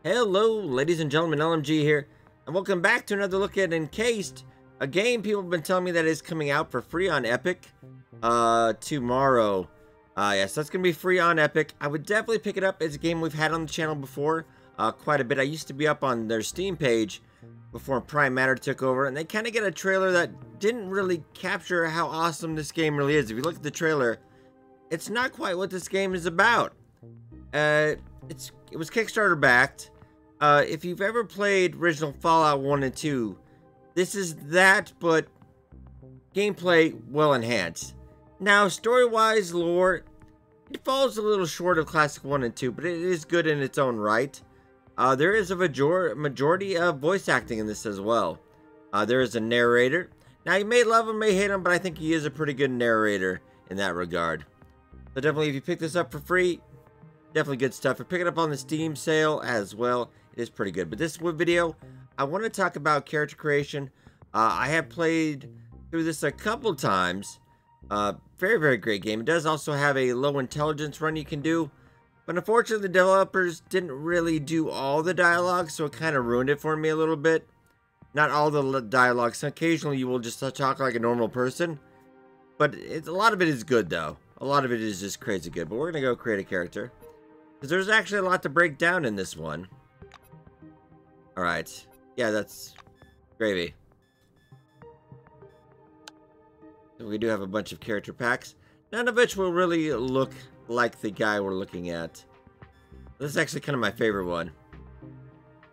Hello, ladies and gentlemen, LMG here, and welcome back to another look at Encased, a game people have been telling me that is coming out for free on Epic, tomorrow. Yes, that's going to be free on Epic. I would definitely pick it up. It's a game we've had on the channel before, quite a bit. I used to be up on their Steam page before Prime Matter took over, and they kind of get a trailer that didn't really capture how awesome this game really is. If you look at the trailer, it's not quite what this game is about. It was Kickstarter backed. If you've ever played original Fallout 1 and 2, this is that, but gameplay well enhanced. Now, story-wise, lore, it falls a little short of Classic 1 and 2, but it is good in its own right. There is a majority of voice acting in this as well. There is a narrator. Now, you may love him, may hate him, but I think he is a pretty good narrator in that regard. So definitely, if you pick this up for free, definitely good stuff. I pick it up on the Steam sale as well. It is pretty good. But this video, I want to talk about character creation. I have played through this a couple times. Very, very great game. It does also have a low intelligence run you can do. But unfortunately, the developers didn't really do all the dialogue, so it kind of ruined it for me a little bit. Not all the dialogue. So occasionally, you will just talk like a normal person. But a lot of it is good, though. A lot of it is just crazy good. But we're going to go create a character. Because there's actually a lot to break down in this one. Alright. Yeah, that's gravy. So we do have a bunch of character packs. None of which will really look like the guy we're looking at. This is actually kind of my favorite one.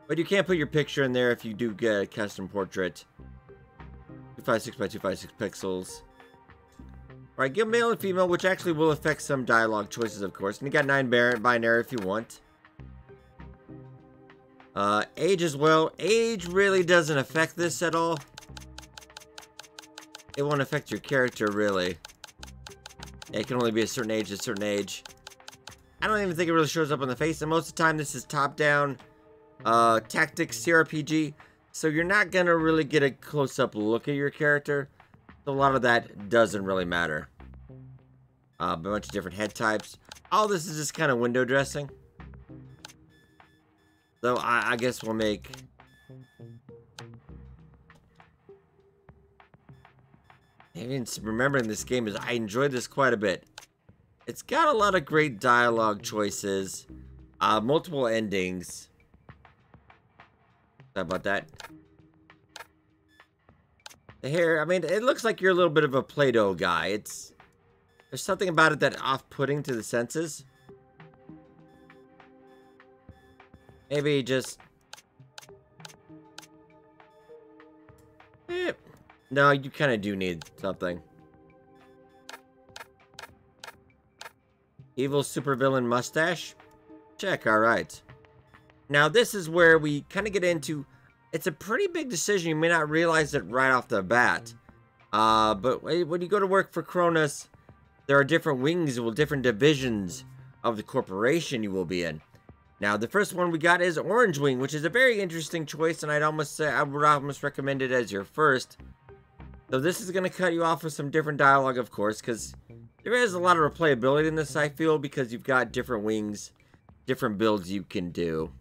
But you can't put your picture in there if you do get a custom portrait. 256 by 256 pixels. Alright, give male and female, which actually will affect some dialogue choices, of course. And you got 9 binary if you want. Age as well. Age really doesn't affect this at all. It won't affect your character, really. It can only be a certain age, a certain age. I don't even think it really shows up on the face. And most of the time, this is top-down tactics CRPG. So you're not going to really get a close-up look at your character. A lot of that doesn't really matter. A bunch of different head types. All this is just kind of window dressing. So I guess we'll make... Even remembering this game is I enjoyed this quite a bit. It's got a lot of great dialogue choices. Multiple endings. How about that? The hair, I mean, it looks like you're a little bit of a Play-Doh guy. There's something about it that's off-putting to the senses. Maybe just... No, you kind of do need something. Evil supervillain mustache? Check, alright. Now, this is where we kind of get into... It's a pretty big decision. You may not realize it right off the bat. But when you go to work for Cronus, there are different wings, different divisions of the corporation you will be in. Now, the first one we got is Orange Wing, which is a very interesting choice, and I would almost recommend it as your first. So this is going to cut you off with some different dialogue, of course, because there is a lot of replayability in this, I feel, because you've got different wings, different builds you can do.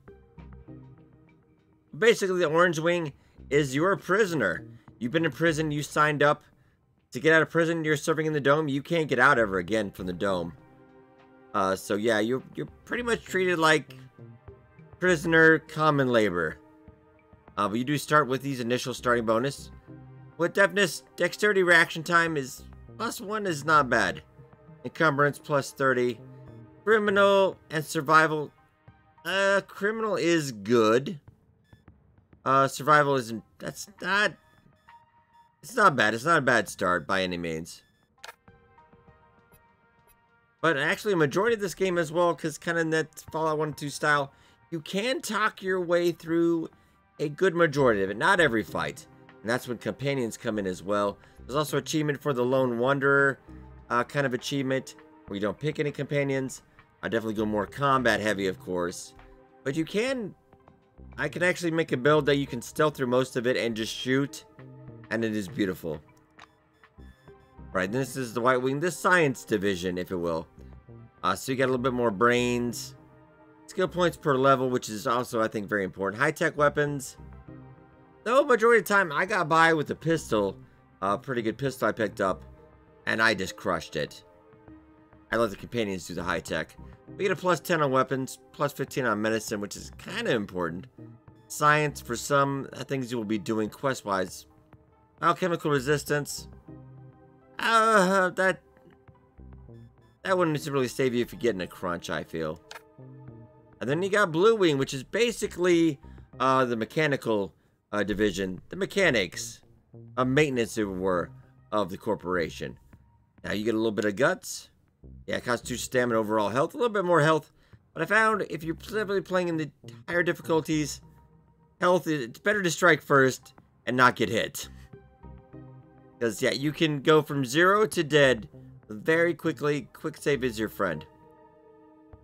Basically, the Orange Wing is you're a prisoner. You've been in prison, you signed up to get out of prison, you're serving in the Dome, you can't get out ever again from the Dome. So yeah, you're pretty much treated like prisoner, common labor. But you do start with these initial starting bonus. With deafness, dexterity reaction time is +1 is not bad. Encumbrance +30. Criminal and survival. Criminal is good. Survival isn't, it's not bad. It's not a bad start by any means. But actually, a majority of this game as well, because kind of in that Fallout 1 and 2 style, you can talk your way through a good majority of it. Not every fight. And that's when companions come in as well. There's also achievement for the Lone Wanderer kind of achievement, where you don't pick any companions. I definitely go more combat heavy, of course. But you can... I can actually make a build that you can stealth through most of it and just shoot. And it is beautiful. Right, this is the White Wing, the science division, if you will. So you got a little bit more brains. Skill points per level, which is also, I think, very important. High-tech weapons. Though, majority of the time, I got by with a pistol. A pretty good pistol I picked up. And I just crushed it. I let the companions do the high-tech. We get a plus 10 on weapons, plus 15 on medicine, which is kind of important. Science, for some things you will be doing quest-wise. Alchemical resistance. That wouldn't really save you if you get in a crunch, I feel. And then you got Blue Wing, which is basically the mechanical division. The mechanics. Maintenance, if it were, of the corporation. Now you get a little bit of guts. Yeah, constitution, stamina, overall health. A little bit more health. But I found if you're simply playing in the higher difficulties, health, it's better to strike first and not get hit. Because, yeah, you can go from 0 to dead very quickly. Quick save is your friend.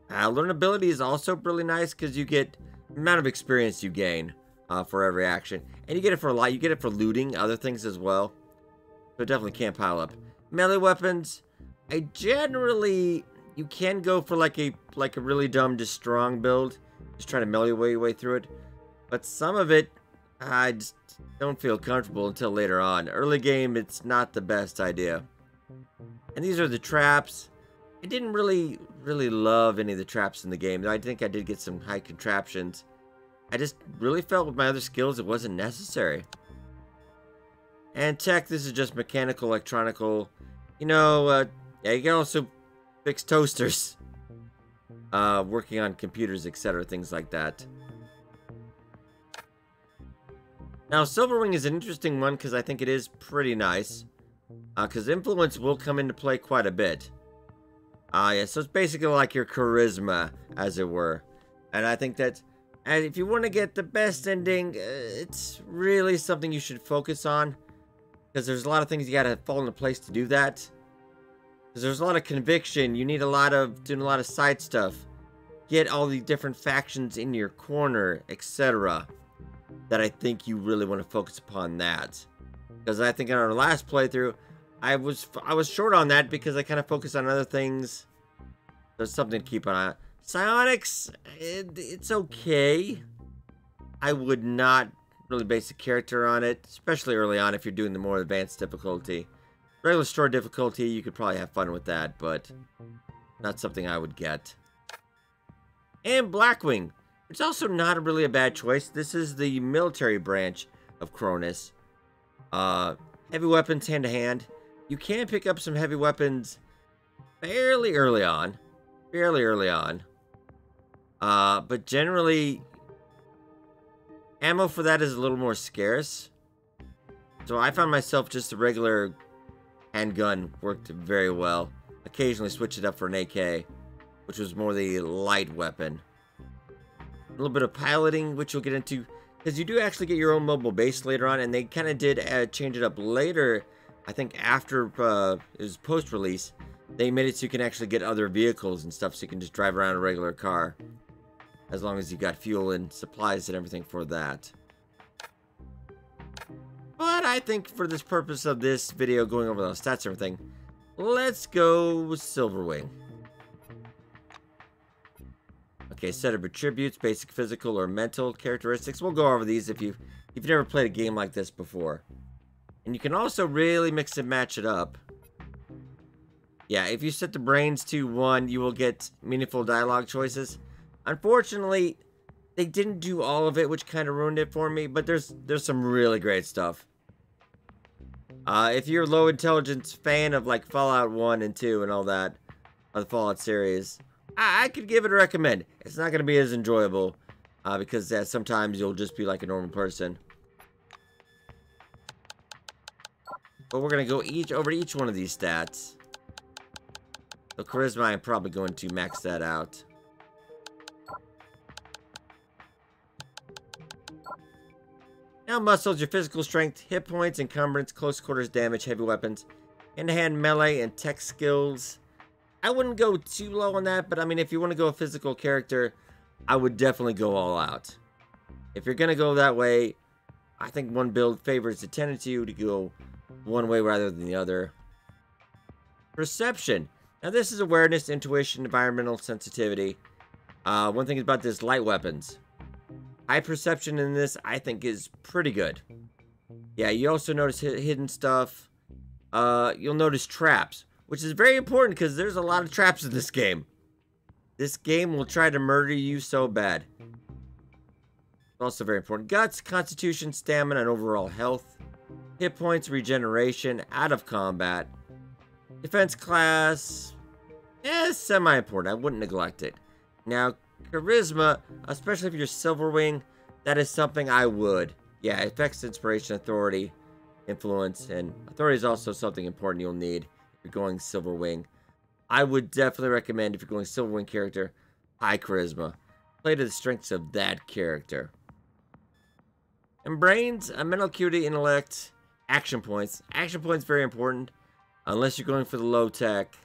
Learnability is also really nice because you get the amount of experience you gain for every action. And you get it for a lot. You get it for looting other things as well. So definitely can't pile up. Melee weapons. I generally, you can go for like a really dumb, just strong build. Just try to melee your way through it. But some of it, I just don't feel comfortable until later on. Early game, it's not the best idea. And these are the traps. I didn't really love any of the traps in the game. I think I did get some high contraptions. I just really felt with my other skills it wasn't necessary. And tech, this is just mechanical, electronical. You know, yeah, you can also fix toasters. Working on computers, etc. Things like that. Now, Silverwing is an interesting one because I think it is pretty nice. Because influence will come into play quite a bit. Yeah, so it's basically like your charisma, as it were. And I think that if you want to get the best ending, it's really something you should focus on. Because there's a lot of things you got to fall into place to do that. Because there's a lot of conviction. You need doing a lot of side stuff. Get all the different factions in your corner, etc. That I think you really want to focus upon that. Because I think in our last playthrough, I was short on that because I kind of focused on other things. There's something to keep an eye on. Psionics, it's okay. I would not really base a character on it, especially early on if you're doing the more advanced difficulty. Regular store difficulty, you could probably have fun with that, but not something I would get. And Blackwing, which is also not really a bad choice. This is the military branch of Cronus. Heavy weapons hand-to-hand. You can pick up some heavy weapons fairly early on. But generally, ammo for that is a little more scarce. So I found myself just a regular handgun worked very well. Occasionally switch it up for an AK, which was more the light weapon. A little bit of piloting, which you'll get into, because you do actually get your own mobile base later on, and they kind of did change it up later. I think after it was post-release, they made it so you can actually get other vehicles and stuff, so you can just drive around a regular car. As long as you got fuel and supplies and everything for that. But I think for this purpose of this video, going over the stats and everything, let's go with Silverwing. Okay, set of attributes, basic physical or mental characteristics. We'll go over these if you've never played a game like this before. And you can also really mix and match it up. Yeah, if you set the brains to 1, you will get meaningful dialogue choices. Unfortunately, they didn't do all of it, which kind of ruined it for me, but there's some really great stuff. If you're a low intelligence fan of like Fallout 1 and 2 and all that, of the Fallout series, I could give it a recommend. It's not going to be as enjoyable, because sometimes you'll just be like a normal person. But we're going to go over each one of these stats. So charisma, I'm probably going to max that out. Now muscles, your physical strength, hit points, encumbrance, close quarters damage, heavy weapons, hand-to-hand melee, and tech skills. I wouldn't go too low on that, but I mean, if you want to go a physical character, I would definitely go all out. If you're going to go that way, I think one build favors the tendency to go one way rather than the other. Perception. Now this is awareness, intuition, environmental sensitivity. One thing about this, light weapons. High perception in this, I think, is pretty good. Yeah, you also notice hidden stuff. You'll notice traps, which is very important because there's a lot of traps in this game. This game will try to murder you so bad. Also very important. Guts, constitution, stamina, and overall health. Hit points, regeneration, out of combat. Defense class, semi-important. I wouldn't neglect it. Now, charisma, especially if you're Silverwing, that is something I would. Yeah, affects inspiration, authority, influence, and authority is also something important you'll need if you're going Silverwing. I would definitely recommend, if you're going Silverwing character, high charisma. Play to the strengths of that character. And brains, a mental acuity, intellect, action points. Action points very important. Unless you're going for the low tech,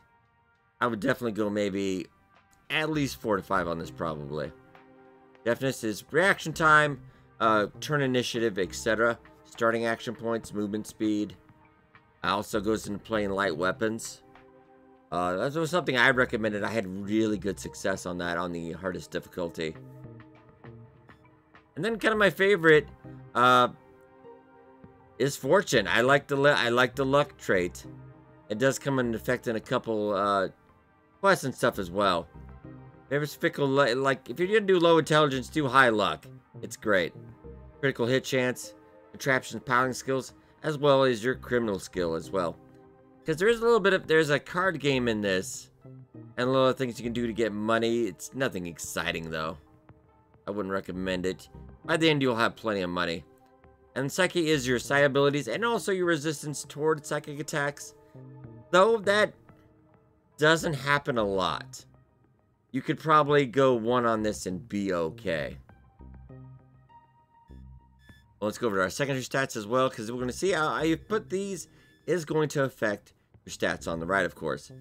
I would definitely go maybe at least 4 to 5 on this probably. Deafness is reaction time, turn initiative, etc. Starting action points, movement speed. Also goes into playing light weapons. That was something I recommended. I had really good success on that on the hardest difficulty. And then kind of my favorite is fortune. I like the luck trait. It does come into effect in a couple quests and stuff as well. Favorite's fickle, like if you're gonna do low intelligence, do high luck. It's great. Critical hit chance, contraptions, piling skills, as well as your criminal skill as well. Because there is a little bit of, there's a card game in this, and a lot of things you can do to get money. It's nothing exciting though. I wouldn't recommend it. By the end, you'll have plenty of money. And Psyche is your psi abilities, and also your resistance toward psychic attacks. Though that doesn't happen a lot. You could probably go 1 on this and be okay. Well, let's go over to our secondary stats as well, because we're going to see how you put these is going to affect your stats on the right, of course.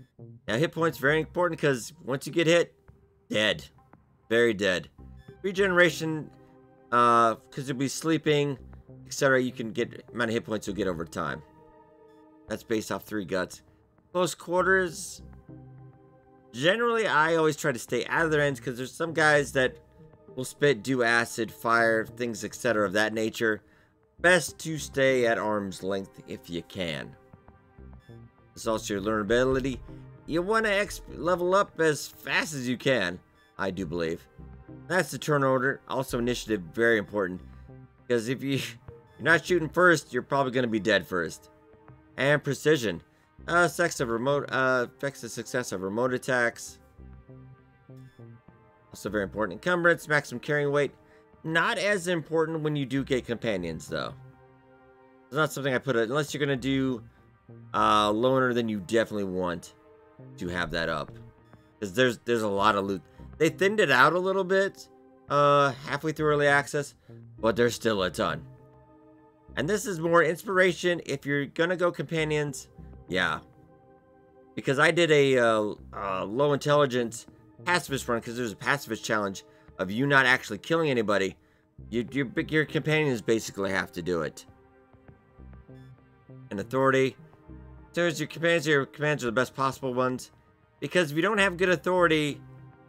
Now, hit points, very important, because once you get hit, dead. Very dead. Regeneration, because you'll be sleeping, etc. You can get amount of hit points you'll get over time. That's based off 3 guts. Close quarters. Generally, I always try to stay out of their ends because there's some guys that will spit, do acid, fire, things, etc. of that nature. Best to stay at arm's length if you can. It's also your learnability. You want to level up as fast as you can, I do believe. That's the turn order. Also, initiative, very important. Because if you're not shooting first, you're probably going to be dead first. And precision. Affects the success of remote attacks. Also very important. Encumbrance, maximum carrying weight. Not as important when you do get companions, though. It's not something I put, unless you're going to do loner, then you definitely want to have that up. Because there's a lot of loot. They thinned it out a little bit halfway through early access, but there's still a ton. And this is more inspiration if you're going to go companions. Yeah, because I did a low intelligence pacifist run because there's a pacifist challenge of you not actually killing anybody. Your companions basically have to do it. And authority. So your commands are the best possible ones. Because if you don't have good authority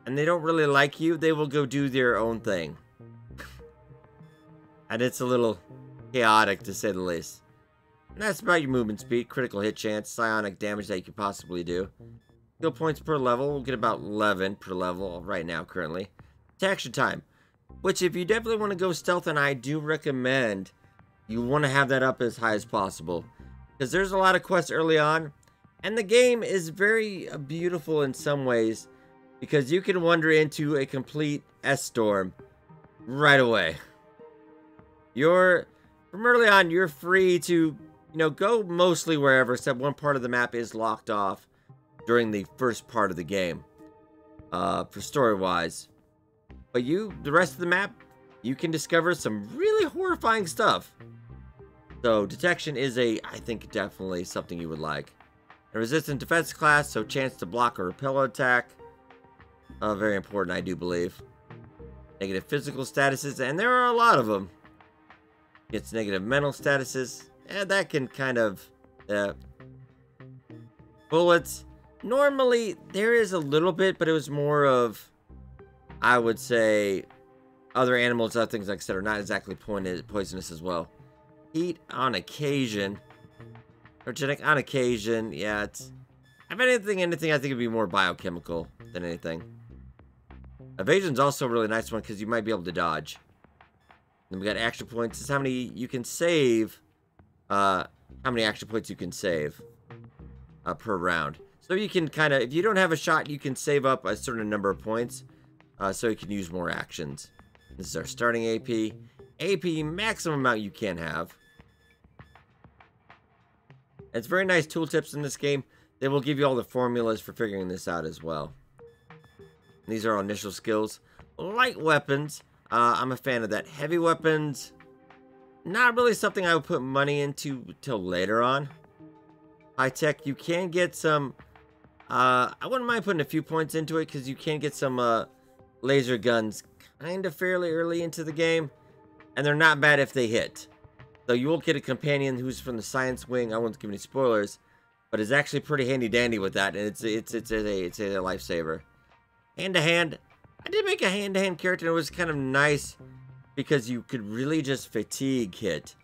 and they don't really like you, they will go do their own thing. And it's a little chaotic to say the least. And that's about your movement speed, critical hit chance, psionic damage that you could possibly do. Skill points per level, we'll get about 11 per level right now currently. Action time, which if you definitely want to go stealth, and I do recommend you want to have that up as high as possible. Because there's a lot of quests early on, and the game is very beautiful in some ways, because you can wander into a complete S-storm right away. From early on, you're free to go mostly wherever, except one part of the map is locked off during the first part of the game, for story-wise. But the rest of the map, you can discover some really horrifying stuff. So detection is I think, definitely something you would like. A resistant defense class, so chance to block or repel an attack. Very important, I do believe. Negative physical statuses, and there are a lot of them. Gets negative mental statuses. That can kind of... bullets. Normally, there is a little bit, but it was more of I would say other animals, other things like I said, are not exactly poisonous as well. Heat on occasion. Orogenic on occasion. Yeah, it's... If anything, I think it'd be more biochemical than anything. Evasion's also a really nice one because you might be able to dodge. Then we got action points. This is how many you can save. How many action points you can save per round. So you can kind of, if you don't have a shot, you can save up a certain number of points. So you can use more actions. This is our starting AP. AP maximum amount you can have. It's very nice tooltips in this game. They will give you all the formulas for figuring this out as well. These are our initial skills. Light weapons. I'm a fan of that. Heavy weapons. Not really something I would put money into till later on. High tech. You can get some... I wouldn't mind putting a few points into it because you can get some laser guns kind of fairly early into the game. And they're not bad if they hit. So you will get a companion who's from the science wing. I won't give any spoilers. But it's actually pretty handy dandy with that. And it's a lifesaver. Hand-to-hand. I did make a hand-to-hand character. And it was kind of nice because you could really just fatigue hit.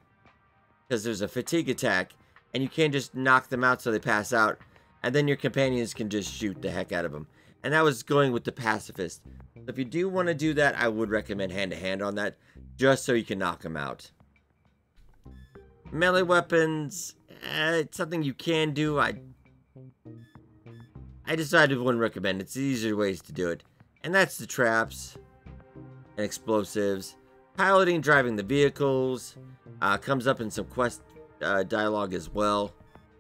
Because there's a fatigue attack. And you can't just knock them out so they pass out. And then your companions can just shoot the heck out of them. And that was going with the pacifist. So if you do want to do that, I would recommend hand-to-hand on that. Just so you can knock them out. Melee weapons. It's something you can do. I decided I wouldn't recommend it. It's easier ways to do it. And that's the traps. And explosives. Piloting, driving the vehicles. Comes up in some quest dialogue as well.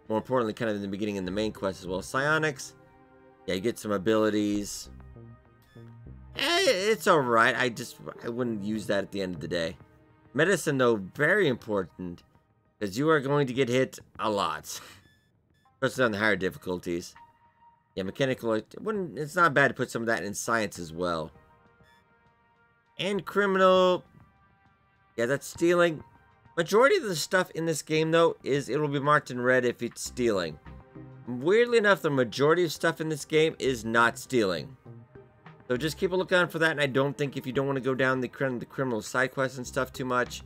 More importantly, kind of in the beginning in the main quest as well. Psionics. Yeah, you get some abilities. It's alright. I wouldn't use that at the end of the day. Medicine, though, very important. Because you are going to get hit a lot. Especially on the higher difficulties. Yeah, mechanical. It's not bad to put some of that in science as well. And criminal. Yeah, that's stealing. Majority of the stuff in this game, though, is it will be marked in red if it's stealing. Weirdly enough, the majority of stuff in this game is not stealing. So just keep a lookout for that. And I don't think if you don't want to go down the criminal side quests and stuff too much,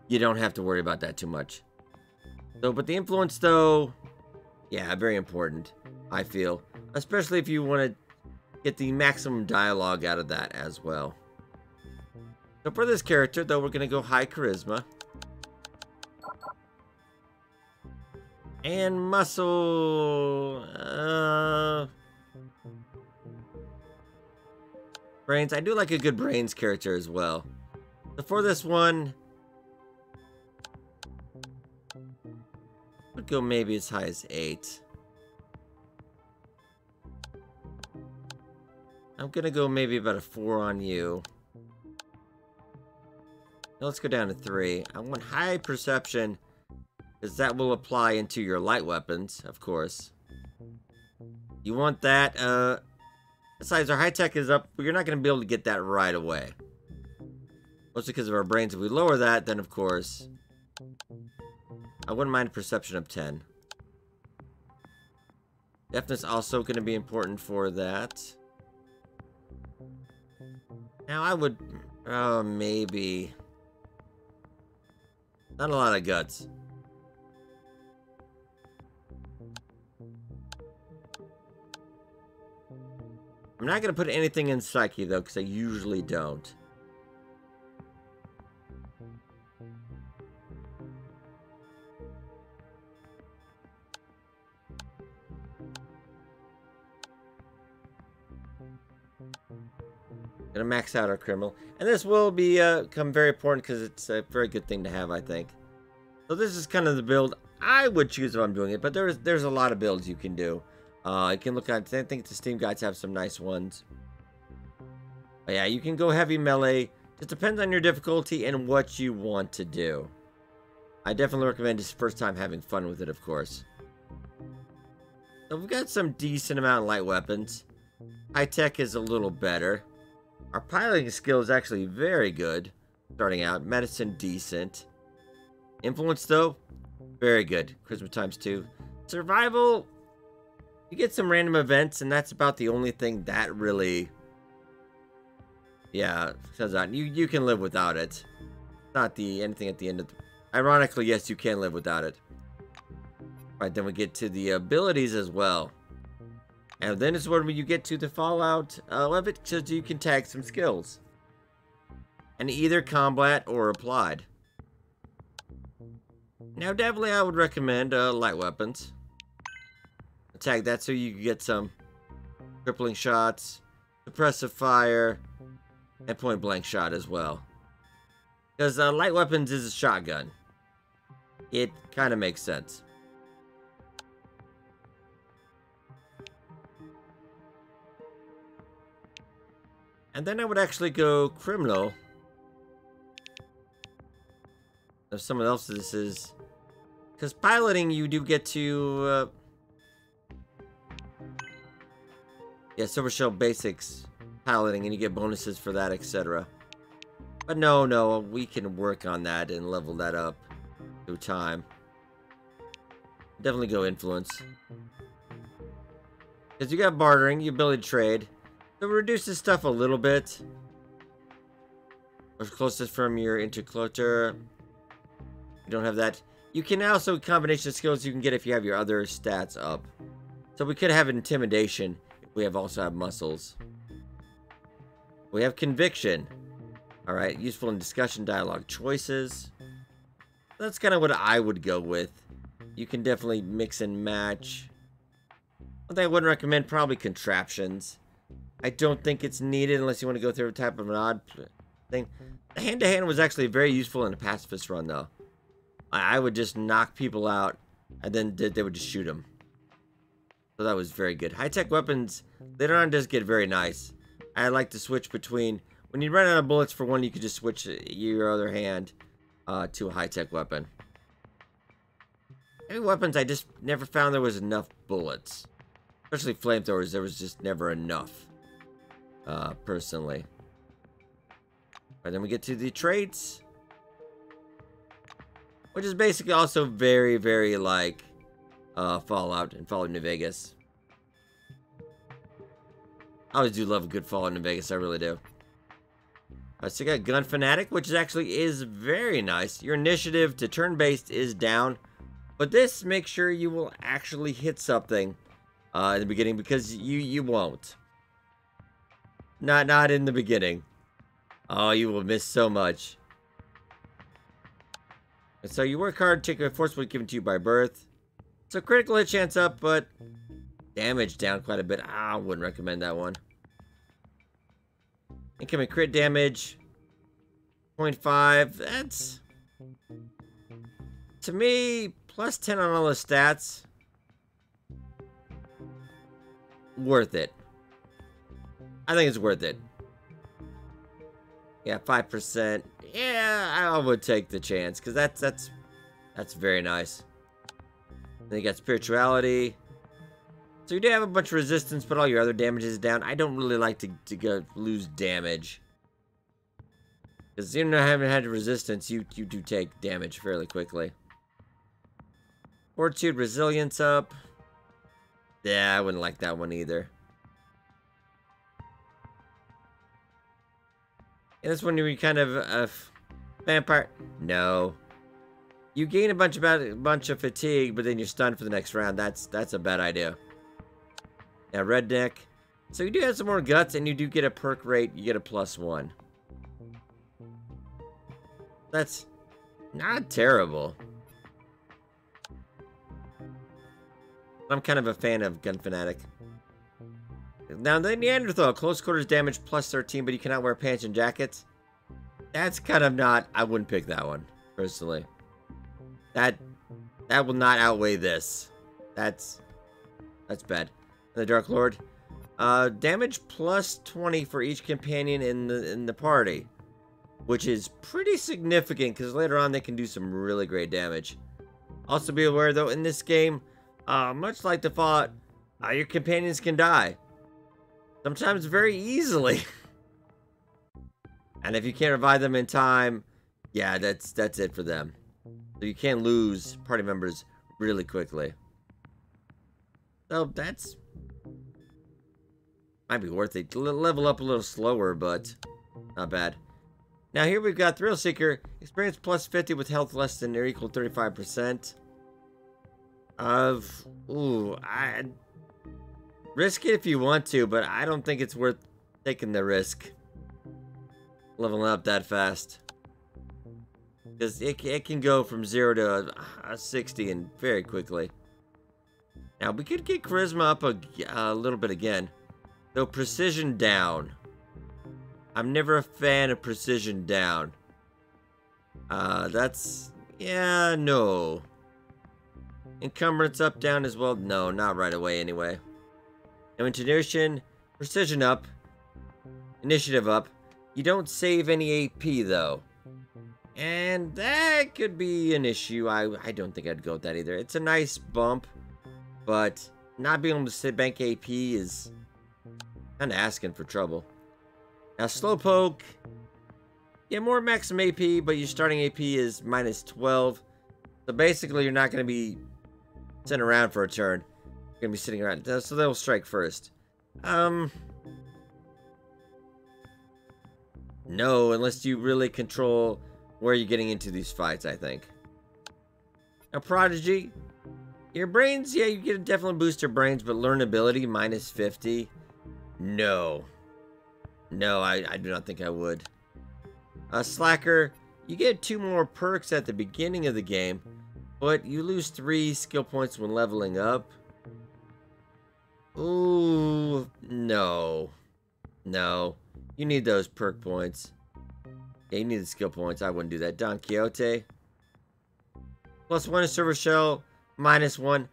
you don't have to worry about that too much. So, but the influence, though, yeah, very important, I feel. Especially if you want to get the maximum dialogue out of that as well. So for this character, though, we're going to go high charisma. And muscle... brains. I do like a good brains character as well. So for this one... I'd go maybe as high as 8. I'm gonna go maybe about a 4 on you. Now let's go down to 3. I want high perception, because that will apply into your light weapons, of course. You want that, besides our high tech is up, but you're not gonna be able to get that right away. Mostly because of our brains. If we lower that, then of course... I wouldn't mind a perception of 10. Deafness also going to be important for that. Now I would... maybe... Not a lot of guts. I'm not going to put anything in Psyche, though, because I usually don't. Gonna max out our criminal, and this will become very important because it's a very good thing to have, I think. So this is kind of the build I would choose if I'm doing it, but there's a lot of builds you can do. You can look at, I think the Steam guides have some nice ones. But yeah, you can go heavy melee. Just depends on your difficulty and what you want to do. I definitely recommend this first time having fun with it, of course. So we've got some decent amount of light weapons. High tech is a little better. Our piloting skill is actually very good, starting out. Medicine, decent. Influence, though, very good. Charisma times 2. Survival, you get some random events, and that's about the only thing that really Yeah, says that. You can live without it. Not the anything at the end of the... Ironically, yes, you can live without it. Right, then we get to the abilities as well. And then it's where you get to the Fallout of it, so you can tag some skills. And either combat or applied. Now, definitely I would recommend light weapons. Tag that so you can get some crippling shots, suppressive fire, and point blank shot as well. Because light weapons is a shotgun. It kind of makes sense. And then I would actually go criminal. If someone else this is... Because piloting you do get to... yeah, Silver Shell Basics piloting and you get bonuses for that, etc. But no, we can work on that and level that up through time. Definitely go influence. Because you got bartering, you ability to trade. So it reduces stuff a little bit. Or closest from your intercloter. You don't have that. You can also combination of skills you can get if you have your other stats up. So we could have intimidation if we also have muscles. We have conviction. Alright, useful in discussion dialogue choices. That's kind of what I would go with. You can definitely mix and match. One thing I wouldn't recommend, probably contraptions. I don't think it's needed unless you want to go through a type of an odd thing. Hand-to-hand was actually very useful in a pacifist run, though. I would just knock people out, and then they would just shoot them. So that was very good. High-tech weapons, later on, does get very nice. I like to switch between... When you run out of bullets for one, you could just switch your other hand to a high-tech weapon. Heavy weapons, I just never found there was enough bullets. Especially flamethrowers, there was just never enough. Personally. And then we get to the traits. Which is basically also very, very like Fallout and Fallout New Vegas. I always do love a good Fallout New Vegas, I really do. So you got Gun Fanatic, which actually is very nice. Your initiative to turn-based is down. But this makes sure you will actually hit something in the beginning, because you won't. Not in the beginning. Oh, you will miss so much. And so you work hard, take a force point given to you by birth. So critical hit chance up, but damage down quite a bit. I wouldn't recommend that one. Incoming crit damage, 0.5. That's, to me, plus 10 on all the stats. Worth it. I think it's worth it. Yeah, 5%. Yeah, I would take the chance, because that's very nice. Then you got spirituality. So you do have a bunch of resistance, but all your other damage is down. I don't really like to go lose damage. Because even though I haven't had resistance, you do take damage fairly quickly. Fortitude, resilience up. Yeah, I wouldn't like that one either. And this one, you kind of vampire. No, you gain a bunch of fatigue, but then you're stunned for the next round. That's a bad idea. Now redneck. So you do have some more guts, and you do get a perk rate. You get a +1. That's not terrible. I'm kind of a fan of Gun Fanatic. Now, the Neanderthal, close quarters damage +13, but you cannot wear pants and jackets. That's kind of not... I wouldn't pick that one, personally. That will not outweigh this. That's bad. The Dark Lord. Damage +20 for each companion in the party. Which is pretty significant, because later on they can do some really great damage. Also be aware, though, in this game, much like the Fallout, your companions can die. Sometimes very easily. And if you can't revive them in time, yeah, that's it for them. So you can lose party members really quickly. So that's... might be worth it. Level up a little slower, but Not bad. Now here we've got Thrill Seeker. Experience plus 50 with health less than or equal to 35%. Risk it if you want to, but I don't think it's worth taking the risk. Leveling up that fast. Because it can go from 0 to 60 and very quickly. Now we could get Charisma up a little bit again. Though Precision down. I'm never a fan of Precision down. Yeah, no. Encumbrance up, down as well? No, not right away anyway. Now Intuition, Precision up. Initiative up. You don't save any AP though. And that could be an issue. I don't think I'd go with that either. It's a nice bump. But not being able to sit bank AP is kind of asking for trouble. Now Slowpoke. Yeah, more maximum AP, but your starting AP is minus 12. So basically you're not going to be sitting around for a turn. You're going to be sitting around. So they'll strike first. No, unless you really control where you're getting into these fights, I think. Now Prodigy. Your brains, yeah, you get definitely boost your brains, but learnability minus 50. No. No, I do not think I would. Slacker, you get 2 more perks at the beginning of the game, but you lose 3 skill points when leveling up. Ooh, no. No. You need those perk points. Yeah, you need the skill points. I wouldn't do that. Don Quixote. +1 is Server Shell. -1.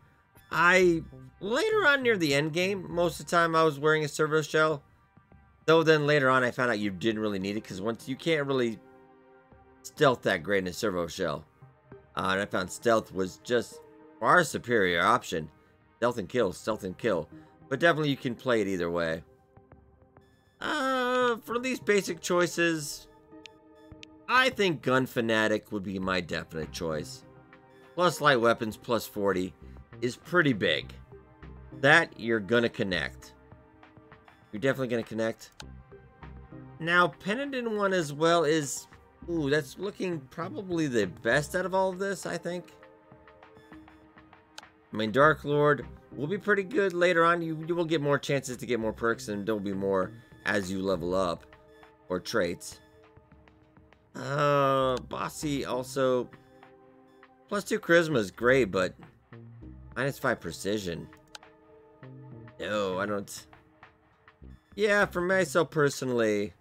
Later on near the end game, most of the time I was wearing a Servo Shell. Though then later on I found out you didn't really need it, because once you can't really stealth that great in a Servo Shell. And I found stealth was just far superior option. Stealth and kill. But definitely you can play it either way. For these basic choices, I think Gun Fanatic would be my definite choice. Plus light weapons, plus 40, is pretty big. That, you're gonna connect. You're definitely gonna connect. Now, Penitent one as well is... Ooh, that's looking probably the best out of all of this, I think. I mean, Dark Lord will be pretty good later on. You will get more chances to get more perks, and there'll be more as you level up. Or traits. Bossy also... +2 charisma is great, but -5 precision. No, I don't. Yeah, for myself personally.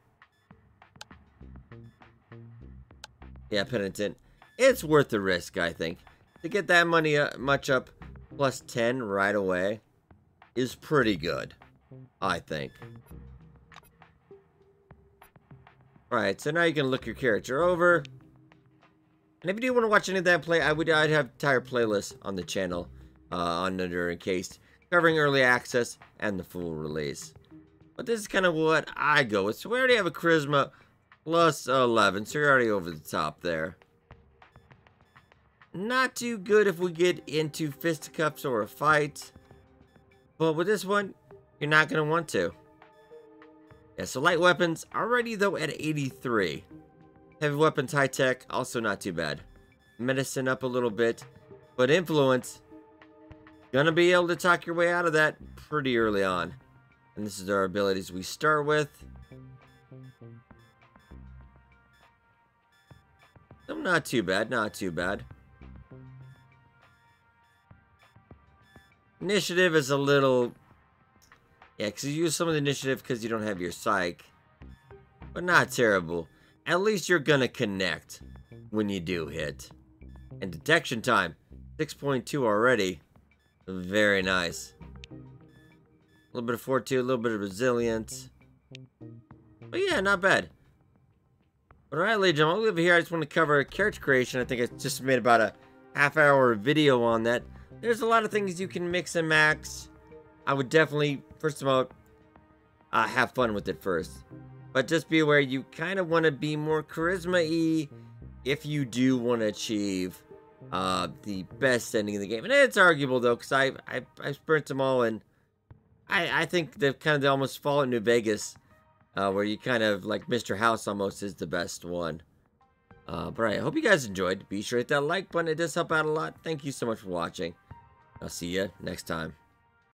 Yeah, Penitent. It's worth the risk, I think. To get that money much up, +10 right away, is pretty good, I think. Alright, so now you can look your character over. And if you do want to watch any of that play, I'd have entire playlists on the channel under Encased, covering early access and the full release. But this is kind of what I go with. So we already have a charisma +11, so you're already over the top there. Not too good if we get into fisticuffs or a fight. But with this one, you're not going to want to. Yeah, so light weapons already though at 83. Heavy weapons, high tech, also not too bad. Medicine up a little bit. But influence, gonna be able to talk your way out of that pretty early on. And this is our abilities we start with. So not too bad, not too bad. Initiative is a little... Yeah, because you use some of the initiative because you don't have your psych. But not terrible. At least you're gonna connect when you do hit. And detection time, 6.2 already. Very nice. A little bit of fortitude, a little bit of resilience. But yeah, not bad. Alright, ladies and gentlemen, over here I just want to cover character creation. I think I just made about a half-hour video on that. There's a lot of things you can mix and max. I would definitely, first of all, have fun with it first. But just be aware, you kind of want to be more charisma-y if you do want to achieve the best ending of the game. And it's arguable, though, because I've burnt them all, and I think they've kind of almost Fallout New Vegas where you kind of, like Mr. House almost is the best one. But I hope you guys enjoyed. Be sure to hit that like button. It does help out a lot. Thank you so much for watching. I'll see you next time.